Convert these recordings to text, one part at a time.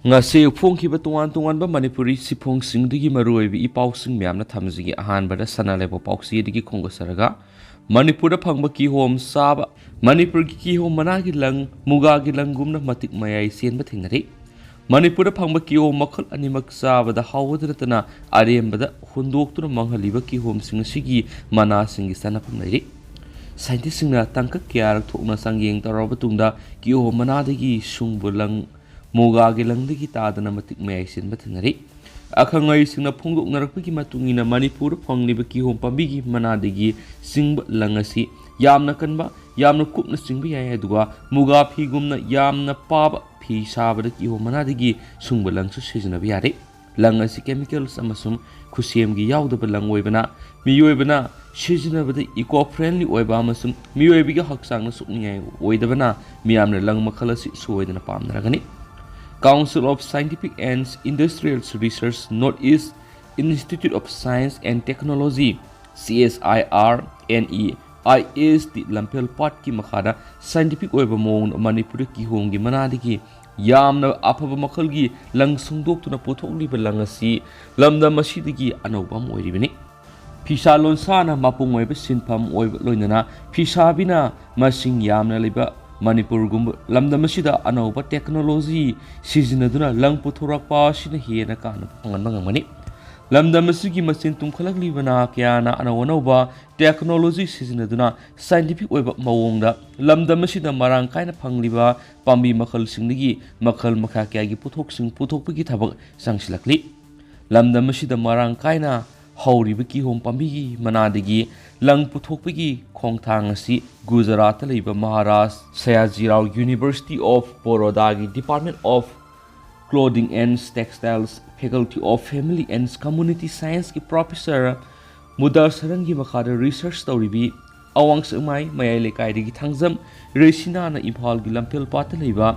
ngase phongkhiba tongan manipuri siphong singdigi maruibi ipau sing myamna thamjigi ahanbada sanalebo pausi digi khongasaraga manipur da phangba ki hom saba manipur ki hom managi lang muga gi langumna matik mayai senba thingnari manipur da phangba ki hom makhal animak saba da hawdratana arembada hundoktuna manghaliba ki hom sing sigi mana singi sanapam nairi scientist singna tangka kyar thokna sangyeng taraw batungda ki hom manadagi sungbulang muga gi langdagi tadana matik mayai senba thingnari akhangai singna phongdok narakpagi matungina manipur phangliba ki hom pambigi manadagi singba langasi yamna kanba yamna kupna singba yai aduga muga phigumna yamna paba phi sabada ki hom manadagi sungba langsu sejna yare langasi chemicals amasum khusemgi yaudaba langoibana miyoibana sejnabada eco friendly oiba amasum miyoibiga haksangna sukniyai oidabana miyamna lang makhalasi soidana pamnaragani Council of Scientific and Industrial Research Northeast Institute of Science and Technology CSIR NEIST Lampel Pat ki makhada scientific oiba mong Manipur ki hongi manadigi yamna afaba makhalgi lang sungdoktuna pothokliba langasi lamda masidigi anobam oiribini Pisa lonsana mapung oiba sinpham oiba loinana pisa bina masing yamna liba Manipur gumba lamda masida anauba technology sizinaduna lang puthurakpa sina hena kana pangan mani lamda masigi masin tumkhalakli bana kyana anauba technology sizinaduna scientific oiba mawongda lamda masida marang kaina phangliba pambi makhal singdigi makhal makha kyagi puthok sing puthokpagi thabak sangsilakli lamda masida marang kaina hauriba ki hom pambigi manadigi lang puthokpagi khongthang asi Gujarat leiba Maharashtra Sayajirao University of Baroda Department of Clothing and Textiles Faculty of Family and Community Science ki Professor Mudar Saran gi makhada research tawribi awang samai mayai lekai digi thangjam resina na Imphal gi lampel pat leiba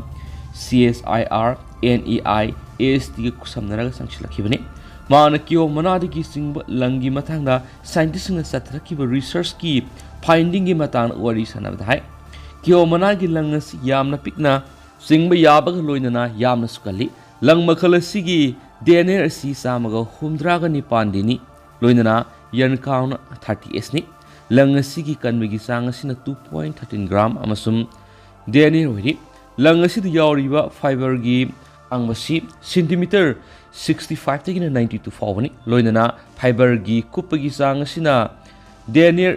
CSIR NEIST gi kusamnaraga sangsilakibani Mana kiyo manadigi singba langi matangda scientist na satrakiba research ki finding gi matang wari sanabda hai kiyo managi langas yamna pikna singba yabaga loinana yamna sukali lang makhalasi gi DNA si samaga humdraga ni pandini loinana yan kauna 30s ni langasi gi kanbigi sangasina 2.13 gram amasum DNA roidi langasi du yawriba fiber gi angmasi centimeter 65 tagina 92 fawani loinana fiber gi kupagi sangasina DNA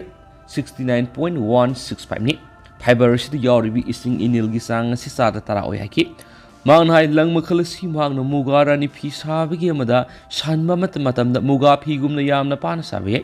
69.165 ni fiber si yawribi ising inil gi sangasi sada tara oyaki manghai lang makhalasi mangna mugara ni phi sabigi amada sanba matamda muga phi gumna yamna pana sabe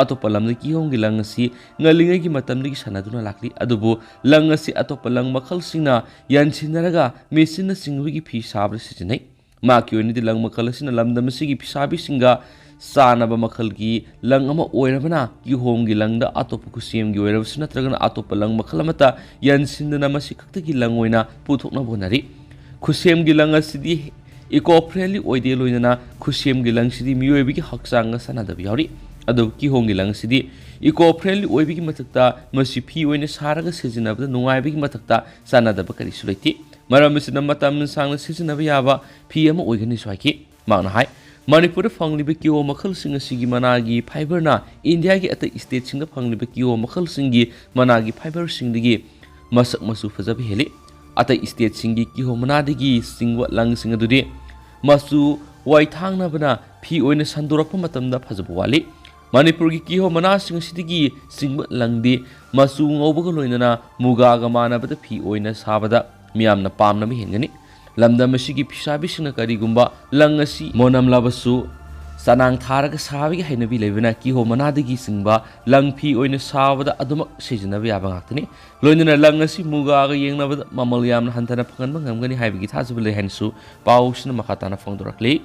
atopalamna ki honggi langasi ngalinga gi matamdi sanaduna lakli adubu langasi atopalang makhalsina yansinaraga mesina singwigi phi sabra sijinai Makioni di lang makhalasina lamda masigi pisabi singa sanaba makhalgi lang ama oirabana ki homgi langda atopa kusiem gi oirabasina tragana atopa lang makhalamata yansindana masikakta gi lang oina puthokna bonari kusiem gi lang asidi eco friendly oide loinana kusiem gi lang sidi miyoibi gi haksanga sanadabi yauri adu ki homgi lang sidi eco friendly oibi gi matakta masi phi oina saraga sejinabda nungaibi gi matakta sanadaba kari sulaiti Maramasina matam sang sisinaba yaba phi ama oigani swaiki magna hai Manipur phangliba kiyo makhal singa sigi managi fiber na India gi ata state singa phangliba kiyo makhal singi managi fiber singdigi masak masu fajabi heli ata state singi kiyo manadigi singwa lang singa dudi masu wai thangna bana phi oina sandorakpa matamda fajabu wali Manipur gi kiyo mana singa sidigi singwa langdi masu ngawbaga loinana muga ga manabada phi oina sabada miyamna pamna mi hengani lamda masigi pisabi sina kari gumba langasi monam labasu sanang tharaga sabi haina bi lebina ki ho manadigi singba langphi oina sabada aduma sejina bi abang aktani loinana langasi muga ga yengna bada mamal yamna hantana phangan bangamgani haibigi thajbu le hansu pausna makhatana phangdorakli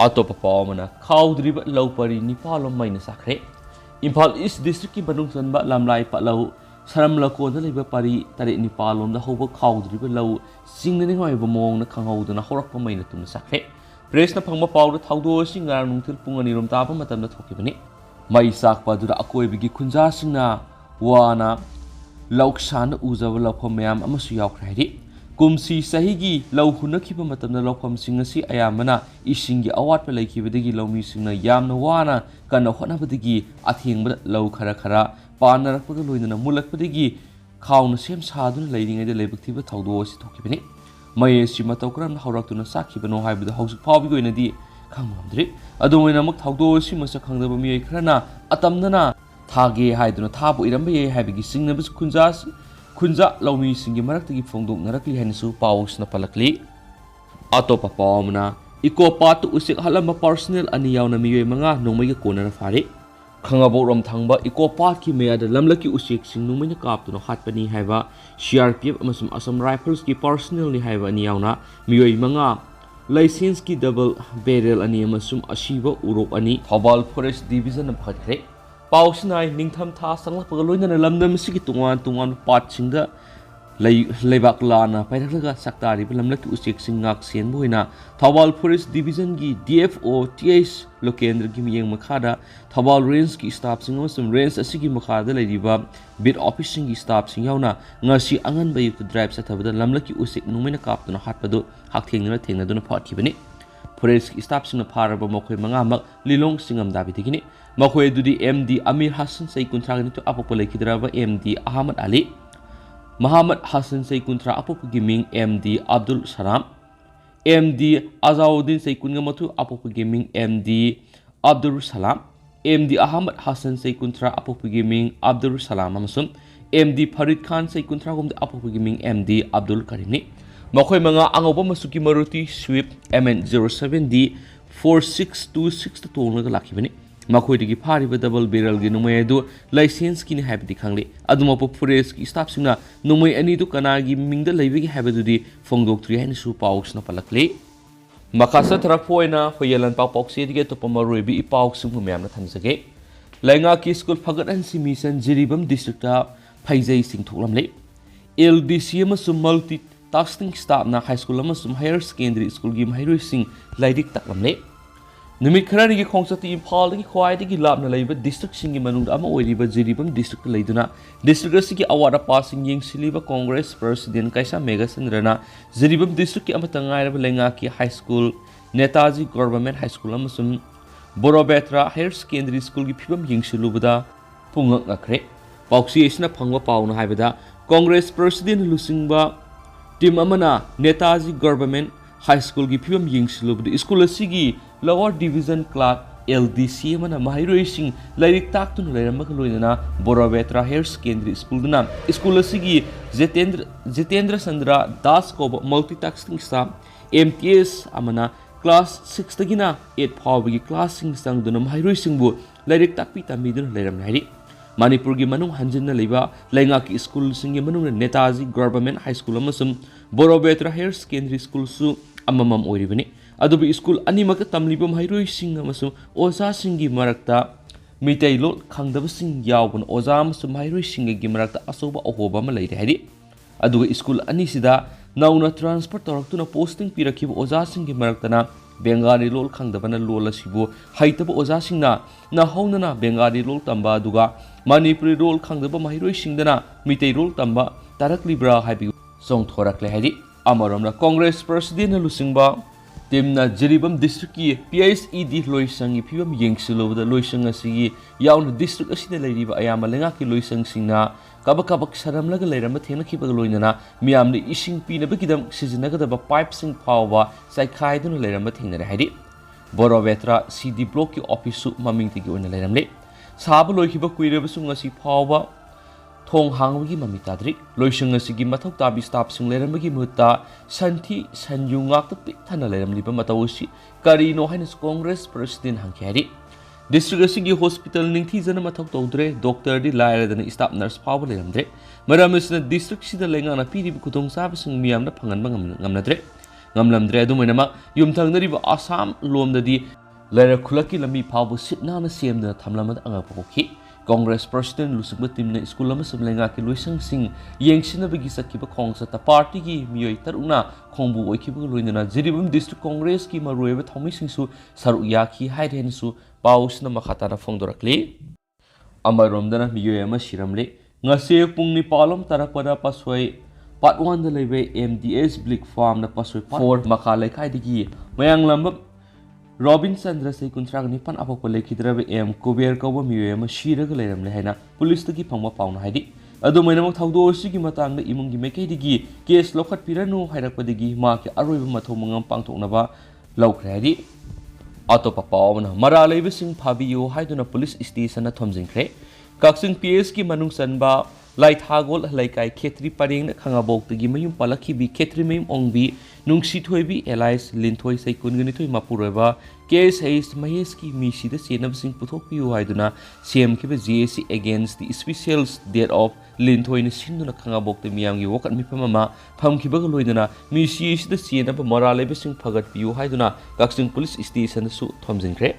atopa pawmana khawdriba lawpari nipalom maina sakre Imphal East District ki banung sanba lamlai palau Saram lakona leba pari tari ni palom da hoba khawdriba law singna ni ngaiba mong na khanghaudana horakpa maina tumna sakhe press na phangma pawda thawdo singar nungthil pungani rom taba matamda thokibani mai sakpa dura akoibigi khunja singna wana lauksana ujaba laphom mayam amasu yaukhrari ꯀꯨꯝꯁꯤ ꯆꯍꯤꯒꯤ ꯂꯧ ꯍꯨꯟꯅꯈꯤꯕ ꯃꯇꯝꯗ ꯂꯧꯐꯝꯁꯤꯡ ꯑꯁꯤ ꯑꯌꯥꯝꯕꯅ ꯏꯁꯤꯡꯒꯤ ꯑꯋꯥꯠꯄ ꯂꯩꯈꯤꯕꯗꯒꯤ ꯂꯧꯃꯤꯁꯤꯡꯅ ꯌꯥꯝꯅ ꯋꯥꯅ ꯀꯟꯅ ꯍꯣꯠꯅꯕꯗꯒꯤ ꯑꯊꯦꯡꯕꯗ ꯂꯧ ꯈꯔ ꯄꯥꯟꯅꯔꯛꯄꯒ ꯂꯣꯏꯅꯅ ꯃꯨꯜꯂꯛꯄꯗꯒꯤ ꯈꯥꯎꯅ ꯁꯦꯝ ꯁꯥꯗꯨꯅ ꯂꯩꯔꯤꯉꯩꯗ ꯂꯥꯏꯕꯛ ꯊꯤꯕ ꯊꯧꯗꯣꯛ ꯑꯁꯤ ꯊꯣꯛꯈꯤꯕꯅꯤ꯫ ꯃꯩ ꯑꯁꯤ ꯃꯇꯧ ꯀꯔꯝꯅ ꯍꯧꯔꯛꯇꯨꯅ ꯆꯥꯛꯈꯤꯕꯅꯣ ꯍꯥꯏꯕꯗꯨ ꯍꯧꯖꯤꯛ ꯐꯥꯎꯕꯒꯤ ꯑꯣꯏꯅꯗꯤ ꯈꯪꯕ ꯉꯝꯗ꯭ꯔꯤ꯫ ꯑꯗꯨꯝ ꯑꯣꯏꯅꯃꯛ ꯊꯧꯗꯣꯛ ꯑꯁꯤ ꯃꯁꯛ ꯈꯪꯗꯕ ꯃꯤꯑꯣꯏ ꯈꯔꯅ ꯑꯇꯝꯅꯅ ꯊꯥꯒꯦ ꯍꯥꯏꯗꯨꯅ ꯊꯥꯕ ꯑꯣꯏꯔꯝꯕ ꯌꯥꯏ ꯍꯥꯏꯕꯒꯤ ꯆꯤꯡꯅꯕꯁꯨ ꯈꯨꯟꯖꯥ ꯂꯧꯃꯤꯁꯤꯡꯒꯤ ꯃꯔꯛꯇꯒꯤ ꯐꯣꯡꯗꯣꯛꯅꯔꯛꯂꯤ ꯍꯥꯏꯅꯁꯨ ꯄꯥꯎ ꯑꯁꯤꯅ ꯄꯜꯂꯛꯂꯤ꯫ ꯑꯇꯣꯞꯄ ꯄꯥꯎ ꯑꯃꯅ ꯏꯀꯣ ꯄꯥꯠꯇ ꯎꯆꯦꯛ ꯍꯥꯠꯂꯝꯕ ꯄꯥꯔꯁꯣꯅꯦꯜ 2 ꯌꯥꯎꯅ ꯃꯤꯑꯣꯏ 5 ꯅꯣꯡꯃꯩꯒ ꯀꯣꯟꯅꯅ ꯐꯥꯔꯤ꯫ ꯈꯪꯉꯕꯣꯛꯔꯣꯝ ꯊꯪꯕ ꯏꯀꯣ ꯄꯥꯠꯀꯤ ꯃꯌꯥꯗ ꯂꯝꯂꯛꯀꯤ ꯎꯆꯦꯛꯁꯤꯡ ꯅꯣꯡꯃꯩꯅ ꯀꯥꯞꯇꯨꯅ ꯍꯥꯠꯄꯅꯤ ꯍꯥꯏꯕ CRPF ꯑꯃꯁꯨꯡ ꯑꯁꯥꯝ ꯔꯥꯏꯐꯜꯁꯀꯤ ꯄꯥꯔꯁꯣꯅꯦꯜꯅꯤ ꯍꯥꯏꯕ 2 ꯌꯥꯎꯅ ꯃꯤꯑꯣꯏ 5, ꯂꯥꯏꯁꯦꯟꯁꯀꯤ ꯗꯕꯜ ꯕꯦꯔꯦꯜ 2 ꯑꯃꯁꯨꯡ ꯑꯁꯤꯕ ꯎꯔꯣꯛ 2 ꯊꯧꯕꯥꯜ ꯐꯣꯔꯦꯁꯠ ꯗꯤꯕꯤꯖꯟꯅ ꯐꯒꯠꯈ꯭ꯔꯦ꯫ ꯄꯥꯎꯁꯤꯅ ꯅꯤꯡꯊꯝ ꯊꯥ ꯆꯪꯂꯛꯄꯒ ꯂꯣꯏꯅꯅ ꯂꯝꯗꯝ ꯑꯁꯤꯒꯤ ꯇꯣꯉꯥꯟ ꯇꯣꯉꯥꯟꯕ ꯄꯥꯠꯁꯤꯡꯗ ꯂꯩꯕꯥꯛ ꯂꯥꯟꯅ ꯄꯥꯏꯔꯛꯂꯒ ꯁꯛꯇꯥꯔꯤꯕ ꯂꯝꯂꯛꯀꯤ ꯎꯆꯦꯛꯁꯤꯡ ꯉꯥꯛ ꯁꯦꯟꯕ ꯑꯣꯏꯅ ꯊꯧꯕꯥꯜ ꯐꯣꯔꯦꯁꯠ ꯗꯤꯕꯤꯖꯟꯒꯤ DFO TH ꯂꯣꯀꯦꯟꯗ꯭ꯔꯒꯤ ꯃꯤꯠꯌꯦꯡ ꯃꯈꯥꯗ ꯊꯧꯕꯥꯜ ꯔꯦꯟꯖꯀꯤ ꯁ꯭ꯇꯥꯐꯁꯤꯡ ꯑꯃꯁꯨꯡ ꯔꯦꯟꯖ ꯑꯁꯤꯒꯤ ꯃꯈꯥꯗ ꯂꯩꯔꯤꯕ ꯕꯤꯠ ꯑꯣꯐꯤꯁꯁꯤꯡꯒꯤ ꯁ꯭ꯇꯥꯐꯁꯤꯡ ꯌꯥꯎꯅ ꯉꯁꯤ ꯑꯉꯟꯕ ꯑꯌꯨꯛꯇ ꯗ꯭ꯔꯥꯏꯕ ꯆꯠꯊꯕꯗ ꯂꯝꯂꯛꯀꯤ ꯎꯆꯦꯛ ꯅꯣꯡꯃꯩꯅ ꯀꯥꯞꯇꯨꯅ ꯍꯥꯠꯄꯗꯨ ꯍꯛꯊꯦꯡꯅꯅ ꯊꯦꯡꯅꯗꯨꯅ ꯐꯥꯈꯤꯕꯅꯤ꯫ ꯐꯣꯔꯦꯁꯠꯀꯤ ꯁ꯭ꯇꯥꯐꯁꯤꯡꯅ ꯐꯥꯔꯕ ꯃꯈꯣꯏ 5ꯃꯛ ꯂꯤꯂꯣꯡ ꯆꯤꯡꯉꯝꯗꯥꯕꯤꯗꯒꯤꯅꯤ꯫ ꯃꯈꯣꯏ ꯑꯗꯨꯗꯤ MD ꯑꯃꯤꯔ ꯍꯁꯟ ꯆꯍꯤ 52 ꯑꯄꯣꯛꯄ ꯂꯩꯈꯤꯗ꯭ꯔꯕ MD Ahmad Ali, Muhammad Hassan Say Kuntra Apopagi Ming MD Abdul Salam, MD Azauddin Say Kungamatu Apopagi Ming MD Abdul Salam, MD Ahmad Hassan Say Kuntra Apopagi Ming Abdul Salam amasung MD Farid Khan Say Kuntra Gomda Apopagi Ming MD Abdul Karimni. Makoy mga angoba masuki Maruti Swift MN07D 4626 ta tonglaga lakibani. ꯃꯈꯣꯏꯗꯒꯤ ꯐꯥꯔꯤꯕ double ꯕꯦꯔꯦꯜꯒꯤ ꯅꯣꯡꯃꯩ ꯑꯗꯨ ꯂꯥꯏꯁꯦꯟꯁꯀꯤꯅꯤ ꯍꯥꯏꯕꯗꯤ ꯈꯪꯂꯤ꯫ ꯑꯗꯨꯃꯛꯄꯨ ꯐꯣꯔꯦꯁꯠꯀꯤ ꯁ꯭ꯇꯥꯐꯁꯤꯡꯅ ꯅꯣꯡꯃꯩ ꯑꯅꯤꯗꯨ ꯀꯅꯥꯒꯤ ꯃꯤꯡꯗ ꯂꯩꯕꯒꯦ ꯍꯥꯏꯕꯗꯨꯗꯤ ꯐꯣꯡꯗꯣꯛꯇ꯭ꯔꯤ ꯍꯥꯏꯅꯁꯨ ꯄꯥꯎꯁꯤꯅ ꯄꯜꯂꯛꯂꯤ꯫ ꯃꯈꯥ ꯆꯠꯊꯔꯛꯄ ꯑꯣꯏꯅ ꯍꯨꯏꯌꯦꯟꯂꯟꯄꯥꯎ ꯄꯥꯎꯆꯦꯗꯒꯤ ꯑꯇꯣꯞꯄ ꯃꯔꯨꯑꯣꯏꯕ ꯏꯄꯥꯎꯁꯤꯡꯕꯨ ꯃꯌꯥꯝꯅ ꯊꯝꯖꯒꯦ꯫ ꯂꯩꯉꯥꯛꯀꯤ school ꯐꯒꯠꯍꯟꯁꯤ mission Jiribam district ꯐꯩꯖꯩ ꯆꯤꯡꯊꯣꯛꯂꯝꯂꯤ꯫ LDC ꯑꯃꯁꯨꯡ ꯃꯜꯇꯤ ꯇꯥꯛꯁꯀꯤꯡ ꯁ꯭ꯇꯥꯐꯅ ꯍꯥꯏꯁ꯭ꯀꯨꯜ ꯑꯃꯁꯨꯡ ꯍꯥꯌꯔ ꯁꯦꯀꯦꯟꯗꯔꯤ ꯁ꯭ꯀꯨꯜꯒꯤ ꯃꯍꯩꯔꯣꯏꯁꯤꯡ ꯂꯥꯏꯔꯤꯛ ꯇꯥꯛꯂꯝꯂꯤ꯫ ꯅꯨꯃꯤꯠ ꯈꯔꯅꯤꯒꯤ ꯈꯣꯡꯆꯠꯇ ꯏꯝꯐꯥꯜꯗꯒꯤ ꯈ꯭ꯋꯥꯏꯗꯒꯤ ꯂꯥꯞꯅ ꯂꯩꯕ ꯗꯤꯁꯇ꯭ꯔꯤꯛꯁꯤꯡꯒꯤ ꯃꯅꯨꯡꯗ ꯑꯃ ꯑꯣꯏꯔꯤꯕ ꯖꯤꯔꯤꯕꯝ ꯗꯤꯁꯇ꯭ꯔꯤꯛꯇ ꯂꯩꯗꯨꯅ ꯗꯤꯁꯇ꯭ꯔꯤꯛ ꯑꯁꯤꯒꯤ ꯑꯋꯥꯠ ꯑꯄꯥꯁꯤꯡ ꯌꯦꯡꯁꯤꯜꯂꯤꯕ ꯀꯣꯡꯒ꯭ꯔꯦꯁ ꯄ꯭ꯔꯁꯤꯗꯦꯟꯠ ꯀꯩꯁꯥ ꯃꯦꯘꯆꯟꯗ꯭ꯔꯅ ꯖꯤꯔꯤꯕꯝ ꯗꯤꯁꯇ꯭ꯔꯤꯛꯀꯤ ꯑꯃꯠꯇ ꯉꯥꯏꯔꯕ ꯂꯩꯉꯥꯛꯀꯤ ꯍꯥꯏꯁ꯭ꯀꯨꯜ, ꯅꯦꯇꯥꯖꯤ ꯒꯚꯔꯟꯃꯦꯟꯠ ꯍꯥꯏꯁ꯭ꯀꯨꯜ ꯑꯃꯁꯨꯡ ꯕꯣꯔꯣꯕꯦꯇ꯭ꯔꯥ ꯍꯥꯌꯔ ꯁꯦꯀꯦꯟꯗꯔꯤ ꯁ꯭ꯀꯨꯜꯒꯤ ꯐꯤꯚꯝ ꯌꯦꯡꯁꯤꯜꯂꯨꯕꯗ ꯄꯨꯡꯉꯛꯅꯈ꯭ꯔꯦ꯫ ꯄꯥꯎꯆꯦ ꯑꯁꯤꯅ ꯐꯪꯕ ꯄꯥꯎꯅ ꯍꯥꯏꯕꯗ ꯀꯣꯡꯒ꯭ꯔꯦꯁ ꯄ꯭ꯔꯁꯤꯗꯦꯟꯠꯅ ꯂꯨꯆꯤꯡꯕ ꯇꯤꯝ ꯑꯃꯅ ꯅꯦꯇꯥꯖꯤ ꯒꯚꯔꯟꯃꯦꯟꯠ ꯍꯥꯏꯁ꯭ꯀꯨꯜꯒꯤ ꯐꯤꯚꯝ ꯌꯦꯡꯁꯤꯜꯂꯨꯕꯗ ꯁ꯭ꯀꯨꯜ ꯑꯁꯤꯒꯤ ꯂꯋꯔ ꯗꯤꯚꯤꯖꯟ ꯀ꯭ꯂꯥꯔꯛ LDC ꯑꯃꯅ ꯃꯍꯩꯔꯣꯏꯁꯤꯡ ꯂꯥꯏꯔꯤꯛ ꯇꯥꯛꯇꯨꯅ ꯂꯩꯔꯝꯕꯒ ꯂꯣꯏꯅꯅ ꯕꯣꯔꯣꯕꯦꯇ꯭ꯔꯥ ꯍꯥꯌꯔ ꯁꯦꯀꯦꯟꯗꯔꯤ ꯁ꯭ꯀꯨꯜꯗꯅ ꯁ꯭ꯀꯨꯜ ꯑꯁꯤꯒꯤ ꯖꯤꯇꯦꯟꯗ꯭ꯔ ꯆꯟꯗ꯭ꯔ ꯗꯥꯁ ꯀꯧꯕ ꯃꯜꯇꯤꯇꯥꯛꯁꯀꯤꯡ ꯁ꯭ꯇꯥꯐ MTS ꯑꯃꯅ ꯀ꯭ꯂꯥꯁ 6ꯗꯒꯤꯅ 8 ꯐꯥꯎꯕꯒꯤ ꯀ꯭ꯂꯥꯁꯁꯤꯡ ꯆꯪꯗꯨꯅ ꯃꯍꯩꯔꯣꯏꯁꯤꯡꯕꯨ ꯂꯥꯏꯔꯤꯛ ꯇꯥꯛꯄꯤ ꯇꯝꯕꯤꯗꯨꯅ ꯂꯩꯔꯝꯂꯦ ꯍꯥꯏꯔꯤ꯫ ꯃꯅꯤꯄꯨꯔꯒꯤ ꯃꯅꯨꯡ ꯍꯟꯖꯤꯟꯅ ꯂꯩꯕ ꯂꯩꯉꯥꯛꯀꯤ ꯁ꯭ꯀꯨꯜꯁꯤꯡꯒꯤ ꯃꯅꯨꯡꯗ ꯅꯦꯇꯥꯖꯤ ꯒꯚꯔꯟꯃꯦꯟꯠ ꯍꯥꯏꯁ꯭ꯀꯨꯜ ꯑꯃꯁꯨꯡ ꯕꯣꯔꯣꯕꯦꯇ꯭ꯔꯥ ꯍꯥꯌꯔ ꯁꯦꯀꯦꯟꯗꯔꯤ ꯁ꯭ꯀꯨꯜꯁꯨ ꯑꯃꯃꯝ ꯑꯣꯏꯔꯤꯕꯅꯤ꯫ ꯑꯗꯨꯕꯨ ꯁ꯭ꯀꯨꯜ ꯑꯅꯤꯃꯛꯇ ꯇꯝꯂꯤꯕ ꯃꯍꯩꯔꯣꯏꯁꯤꯡ ꯑꯃꯁꯨꯡ ꯑꯣꯖꯥꯁꯤꯡꯒꯤ ꯃꯔꯛꯇ ꯃꯤꯇꯩꯂꯣꯟ ꯈꯪꯗꯕꯁꯤꯡ ꯌꯥꯎꯕꯅ ꯑꯣꯖꯥ ꯑꯃꯁꯨꯡ ꯃꯍꯩꯔꯣꯏꯁꯤꯡꯒꯤ ꯃꯔꯛꯇ ꯑꯆꯧꯕ ꯑꯍꯣꯕ ꯑꯃ ꯂꯩꯔꯦ ꯍꯥꯏꯔꯤ꯫ ꯑꯗꯨꯒ ꯁ꯭ꯀꯨꯜ ꯑꯅꯤꯁꯤꯗ ꯅꯧꯅ ꯇ꯭ꯔꯥꯟꯁꯐꯔ ꯇꯧꯔꯛꯇꯨꯅ ꯄꯣꯁꯇꯤꯡ ꯄꯤꯔꯛꯈꯤꯕ ꯑꯣꯖꯥꯁꯤꯡꯒꯤ ꯃꯔꯛꯇꯅ ꯕꯦꯡꯒꯥꯂꯤ ꯂꯣꯜ ꯈꯪꯗꯕꯅ ꯂꯣꯜ ꯑꯁꯤꯕꯨ ꯍꯩꯇꯕ ꯑꯣꯖꯥꯁꯤꯡꯅ ꯅꯧꯍꯧꯅꯅ ꯕꯦꯡꯒꯥꯂꯤ ꯂꯣꯜ ꯇꯝꯕ ꯑꯗꯨꯒ ꯃꯅꯤꯄꯨꯔꯤ ꯂꯣꯜ ꯈꯪꯗꯕ ꯃꯍꯩꯔꯣꯏꯁꯤꯡꯗꯅ ꯃꯤꯇꯩꯂꯣꯟ ꯇꯝꯕ ꯇꯥꯔꯛꯂꯤꯕ꯭ꯔꯥ ꯍꯥꯏꯕꯒꯤ ꯆꯣꯡꯊꯣꯔꯛꯂꯦ ꯍꯥꯏꯔꯤ꯫ ꯑꯃꯔꯣꯝꯗ ꯀꯣꯡꯒ꯭ꯔꯦꯁ ꯄ꯭ꯔꯁꯤꯗꯦꯟꯠꯅ ꯂꯨꯆꯤꯡꯕ ꯇꯤꯝꯅ ꯖꯤꯔꯤꯕꯝ ꯗꯤꯁꯇ꯭ꯔꯤꯛꯀꯤ PHED ꯂꯣꯏꯁꯪꯒꯤ ꯐꯤꯚꯝ ꯌꯦꯡꯁꯤꯜꯂꯨꯕꯗ ꯂꯣꯏꯁꯪ ꯑꯁꯤꯒꯤ ꯌꯥꯎꯅ ꯗꯤꯁꯇ꯭ꯔꯤꯛ ꯑꯁꯤꯗ ꯂꯩꯔꯤꯕ ꯑꯌꯥꯝꯕ ꯂꯩꯉꯥꯛꯀꯤ ꯂꯣꯏꯁꯪꯁꯤꯡꯅ ꯀꯕꯛ ꯁꯥꯔꯝꯂꯒ ꯂꯩꯔꯝꯕ ꯊꯦꯡꯅꯈꯤꯕꯒ ꯂꯣꯏꯅꯅ ꯃꯤꯌꯥꯝꯅ ꯏꯁꯤꯡ ꯄꯤꯅꯕꯒꯤꯗꯃꯛ ꯁꯤꯖꯤꯟꯅꯒꯗꯕ ꯄꯥꯏꯞꯁꯤꯡ ꯐꯥꯎꯕ ꯆꯥꯏꯈꯥꯏꯗꯨꯅ ꯂꯩꯔꯝꯕ ꯊꯦꯡꯅꯔꯦ ꯍꯥꯏꯔꯤ꯫ ꯕꯣꯔꯣꯕꯦꯇ꯭ꯔꯥ CD ꯕ꯭ꯂꯣꯛꯀꯤ ꯑꯣꯐꯤꯁꯁꯨ ꯃꯃꯤꯡꯇꯒꯤ ꯑꯣꯏꯅ ꯂꯩꯔꯝꯂꯤ꯫ ꯁꯥꯕ ꯂꯣꯏꯈꯤꯕ ꯀꯨꯏꯔꯕꯁꯨ ꯉꯁꯤ ꯐꯥꯎꯕ ꯊꯣꯡ ꯍꯥꯡꯕꯒꯤ ꯃꯃꯤ ꯇꯥꯗ꯭ꯔꯤ꯫ ꯂꯣꯏꯁꯪ ꯑꯁꯤꯒꯤ ꯃꯊꯧ ꯇꯥꯕꯤ ꯁ꯭ꯇꯥꯐꯁꯤꯡ ꯂꯩꯔꯝꯕꯒꯤ ꯃꯍꯨꯠꯇ ꯁꯟꯊꯤ ꯁꯟꯌꯨꯡ ꯉꯥꯛꯇ ꯄꯤꯛ ꯊꯟꯅ ꯂꯩꯔꯝꯂꯤꯕ ꯃꯇꯧ ꯑꯁꯤ ꯀꯔꯤꯅꯣ ꯍꯥꯏꯅꯁꯨ ꯀꯣꯡꯒ꯭ꯔꯦꯁ ꯄ꯭ꯔꯁꯤꯗꯦꯟꯠ ꯍꯪꯈꯤ ꯍꯥꯏꯔꯤ꯫ ꯗꯤꯁꯇ꯭ꯔꯤꯛ ꯑꯁꯤꯒꯤ ꯍꯣꯁꯄꯤꯇꯥꯜ ꯅꯤꯡꯊꯤꯖꯅ ꯃꯊꯧ ꯇꯧꯗ꯭ꯔꯦ, ꯗꯣꯛꯇꯔꯗꯤ ꯂꯥꯏꯔꯗꯅ ꯁ꯭ꯇꯥꯐ ꯅꯔꯁ ꯐꯥꯎꯕ ꯂꯩꯔꯝꯗ꯭ꯔꯦ꯫ ꯃꯔꯝ ꯑꯁꯤꯅ ꯗꯤꯁꯇ꯭ꯔꯤꯛꯁꯤꯗ ꯂꯩꯉꯥꯛꯅ ꯄꯤꯔꯤꯕ ꯈꯨꯗꯣꯡꯆꯥꯕꯁꯤꯡ ꯃꯤꯌꯥꯝꯅ ꯐꯪꯍꯟꯕ ꯉꯝꯂꯝꯗ꯭ꯔꯦ꯫ ꯑꯗꯨꯝ ꯑꯣꯏꯅꯃꯛ ꯌꯨꯝꯊꯪꯅꯔꯤꯕ ꯑꯁꯥꯝ ꯂꯣꯝꯗꯗꯤ ꯂꯩꯔꯛ ꯈꯨꯜꯂꯛꯀꯤ ꯂꯝꯕꯤ ꯐꯥꯎꯕ ꯁꯤꯠ ꯅꯥꯟꯅ ꯁꯦꯝꯗꯨꯅ ꯊꯝꯂꯝꯕꯗ ꯑꯉꯛꯄ ꯄꯣꯛꯈꯤ꯫ ꯀꯣꯡꯒ꯭ꯔꯦꯁ ꯄ꯭ꯔꯁꯤꯗꯦꯟꯠ ꯂꯨꯆꯤꯡꯕ ꯇꯤꯝꯅ ꯁ꯭ꯀꯨꯜ ꯑꯃꯁꯨꯡ ꯂꯩꯉꯥꯛꯀꯤ ꯂꯣꯏꯁꯪꯁꯤꯡ ꯌꯦꯡꯁꯤꯟꯅꯕꯒꯤ ꯆꯠꯈꯤꯕ ꯈꯣꯡꯆꯠꯇ ꯄꯥꯔꯇꯤꯒꯤ ꯃꯤꯑꯣꯏ 3ꯅ ꯈꯣꯡꯕꯨ ꯑꯣꯏꯈꯤꯕꯒ ꯂꯣꯏꯅꯅ ꯖꯤꯔꯤꯕꯝ ꯗꯤꯁꯇ꯭ꯔꯤꯛ ꯀꯣꯡꯒ꯭ꯔꯦꯁꯀꯤ ꯃꯔꯨꯑꯣꯏꯕ ꯊꯧꯃꯤꯁꯤꯡꯁꯨ ꯁꯔꯨꯛ ꯌꯥꯈꯤ ꯍꯥꯏꯔꯦ ꯍꯥꯏꯅꯁꯨ ꯄꯥꯎꯁꯤꯅ ꯃꯈꯥ ꯇꯥꯅ ꯐꯣꯡꯗꯣꯔꯛꯂꯤ꯫ ꯑꯃꯔꯣꯝꯗꯅ ꯃꯤꯑꯣꯏ ꯑꯃ ꯁꯤꯔꯝꯂꯤ꯫ ꯉꯁꯤ ꯄꯨꯡ 9 ꯇꯥꯔꯛꯄꯗ ꯄꯥꯁꯣꯏ Part 1 da lebe MDS Blick Farm na pasoi 4 maka lekai digi mayang lamba Robin Chandra se kuntrang ni pan apok pale kidrabe em Kuber Kawa miwe ma shira ga leram le haina police tagi phangma pauna haidi adu maina mak thaudo sigi matang da imung gi mekai digi case lokhat piranu hairak padigi ma ke aroiba mathom mangam pangthokna ba laukre haidi atopa pawna mara lebe sing phabiyo haiduna police station na thomjingkhre kaksing PS ki manung sanba lai thagol laikai khetri pareng na khangabok tagi mayum palakhi bi khetri mayum ongbi nungsi thoibi allies linthoi sai kungani thoi mapuroba case haste mahes ki misi da senab sing puthok piu haiduna CM ki be GAC against the specials date of linthoi ni sinduna khangabok te miyam gi wokat mi phamama phamki ba loiduna misi is da senab morale be sing phagat piu haiduna kaksing police station su thomjingkhre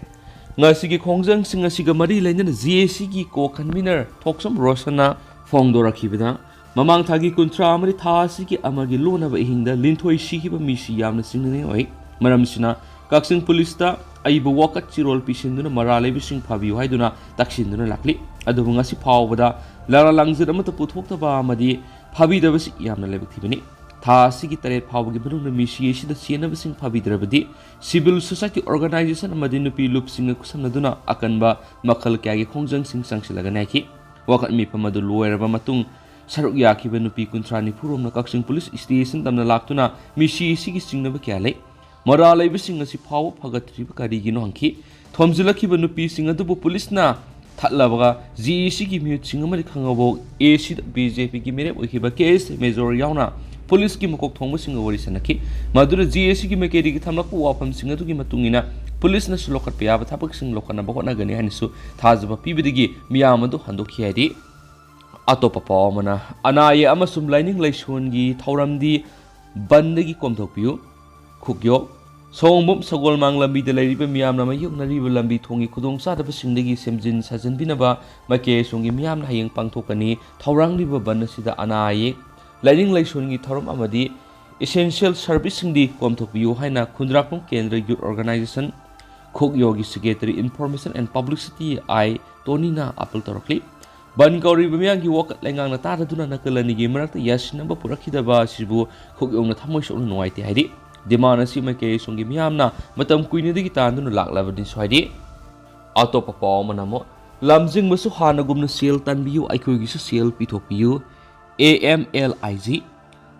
ngasi gi khongjang sing asiga mari lainana GAC gi ko convener thoksom rosana Fongdorakibida, Mamang Tagi Kuntra Amari Tasi ki Amagi Luna ba Hinda, Lintoi Shikiba Mishi Yam na Singani Oi, Maramsina, Kaksing Polista, Aiba Waka Chirol Pishinduna, Marale Bishing Pabi Haiduna, Takshinduna Lakli, Adubungasi Pawada, Lara Langzamata Putukta Madi, Pabi Davas Yamna Lebakibini, Tasi Gitare Pawagi Banu Mishi, the Siena Bissing Pabi Dravadi, Civil Society Organization Madinupi Loop Singer Kusanaduna, Akanba, Makal Kagi Kongjang Sing Sangsilaganaki. Wakat mi pamadu loeraba matung saruk yakiba nupi kuntrani purom na kaksing police station tamna laktuna misi sigi singnaba kyale mara laiba sing asi phaw phagatri kari gi no hangki thomjulakiba nupi sing adu police na thatlabaga GC gi mute sing amari khangabo AC BJP gi mere oikiba case major yauna police gi makok thongba sing wari sanaki madura GC gi mekeri gi thamlapu wafam sing adu gi matungina police na sulokat pya ba thapak sing lokana ba hona gani hanisu thajba pibidigi miyamadu handokhi haidi atopa pawmana anaye amasum lining laishon gi thauramdi bandagi komthokpiu khukyo songbom sagol mang lambi de lairiba miyamna mayuk nariba lambi thongi khudong sadaba singdagi semjin sajan binaba make songi miyamna hayeng pangthokani thaurangliba banasida anaye lining laishon gi thoram amadi essential service singdi komthokpiu haina khundrakpum kendra youth organization Khok Yogi Secretary Information and Publicity I Tonina Apple Torokli Ban Kauri Bamiangi Walk Langang na Taduna Nakalani Gimarak Yash number Purakidaba Sibu Khok Yong na Tamosh on Noite Hadi Demana Simake Songi Miamna Matam Queen the Gitan Lak Lavadin Swadi Autopapa Manamo Lamzing Masuhana Gumna Seal Tanbiu Ikogisu Seal Pitopiu AMLIG